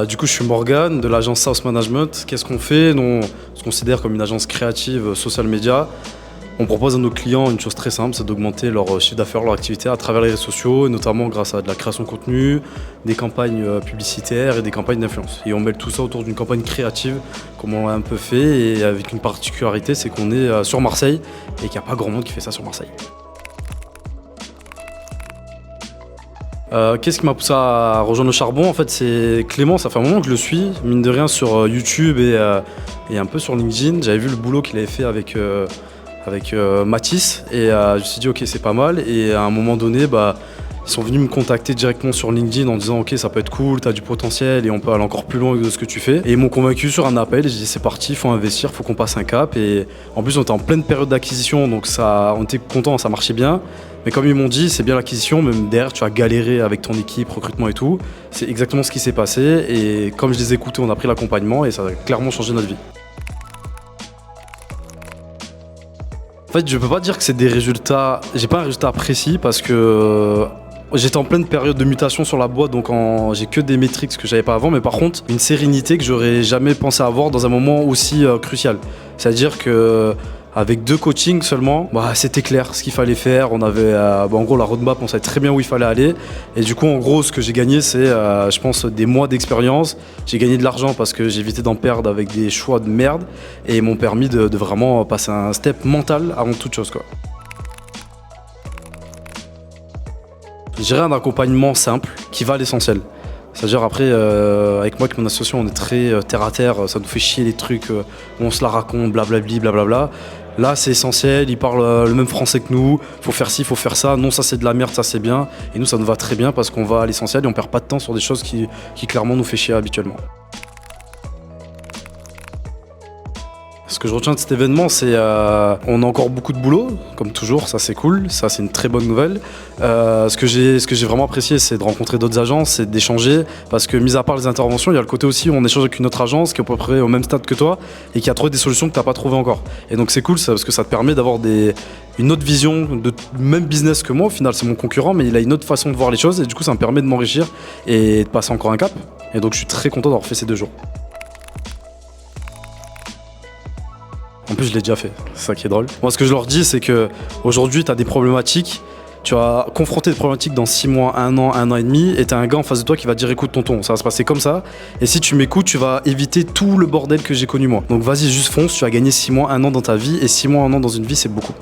Du coup, je suis Morgan de l'agence South Management. Qu'est-ce qu'on fait? Nous, on se considère comme une agence créative social media. On propose à nos clients une chose très simple, c'est d'augmenter leur chiffre d'affaires, leur activité à travers les réseaux sociaux, et notamment grâce à de la création de contenu, des campagnes publicitaires et des campagnes d'influence. Et on mêle tout ça autour d'une campagne créative, comme on l'a un peu fait, et avec une particularité, c'est qu'on est sur Marseille et qu'il n'y a pas grand monde qui fait ça sur Marseille. Qu'est-ce qui m'a poussé à rejoindre le charbon? En fait, c'est Clément, ça fait un moment que je le suis, mine de rien, sur YouTube et un peu sur LinkedIn. J'avais vu le boulot qu'il avait fait avec Mathis et je me suis dit ok, c'est pas mal. Et à un moment donné, ils sont venus me contacter directement sur LinkedIn en disant ok, ça peut être cool, t'as du potentiel et on peut aller encore plus loin de ce que tu fais. Et ils m'ont convaincu sur un appel et j'ai dit c'est parti, faut investir, faut qu'on passe un cap. Et en plus on était en pleine période d'acquisition, donc on était contents, ça marchait bien. Mais comme ils m'ont dit, c'est bien l'acquisition, même derrière tu vas galérer avec ton équipe, recrutement et tout. C'est exactement ce qui s'est passé et comme je les ai écoutés, on a pris l'accompagnement et ça a clairement changé notre vie. En fait, je peux pas dire que c'est des résultats. J'ai pas un résultat précis parce que j'étais en pleine période de mutation sur la boîte, donc j'ai que des métriques que j'avais pas avant. Mais par contre, une sérénité que j'aurais jamais pensé avoir dans un moment aussi crucial. C'est-à-dire que avec 2 coachings seulement, c'était clair ce qu'il fallait faire. On avait, en gros, la roadmap, on savait très bien où il fallait aller. Et du coup, en gros, ce que j'ai gagné, c'est, je pense, des mois d'expérience. J'ai gagné de l'argent parce que j'ai évité d'en perdre avec des choix de merde. Et ils m'ont permis de vraiment passer un step mental avant toute chose, quoi. Je dirais un accompagnement simple qui va à l'essentiel. C'est-à-dire après, avec moi, avec mon association, on est très terre à terre, ça nous fait chier les trucs, on se la raconte, blablabli, blablabla. Là, c'est essentiel, ils parlent le même français que nous, faut faire ci, faut faire ça, non, ça c'est de la merde, ça c'est bien. Et nous, ça nous va très bien parce qu'on va à l'essentiel et on perd pas de temps sur des choses qui clairement nous fait chier habituellement. Ce que je retiens de cet événement, c'est on a encore beaucoup de boulot, comme toujours, ça c'est cool, ça c'est une très bonne nouvelle. Ce que j'ai vraiment apprécié, c'est de rencontrer d'autres agences, c'est d'échanger, parce que mis à part les interventions, il y a le côté aussi où on échange avec une autre agence qui est à peu près au même stade que toi et qui a trouvé des solutions que tu n'as pas trouvées encore. Et donc c'est cool ça, parce que ça te permet d'avoir une autre vision de même business que moi. Au final, c'est mon concurrent, mais il a une autre façon de voir les choses et du coup, ça me permet de m'enrichir et de passer encore un cap. Et donc je suis très content d'avoir fait ces 2 jours. En plus, je l'ai déjà fait, c'est ça qui est drôle. Moi, ce que je leur dis, c'est qu'aujourd'hui, tu as des problématiques, tu vas confronter des problématiques dans 6 mois, 1 an et demi, et tu as un gars en face de toi qui va te dire écoute tonton, ça va se passer comme ça, et si tu m'écoutes, tu vas éviter tout le bordel que j'ai connu moi. Donc vas-y, juste fonce, tu vas gagner 6 mois, 1 an dans ta vie, et 6 mois, 1 an dans une vie, c'est beaucoup.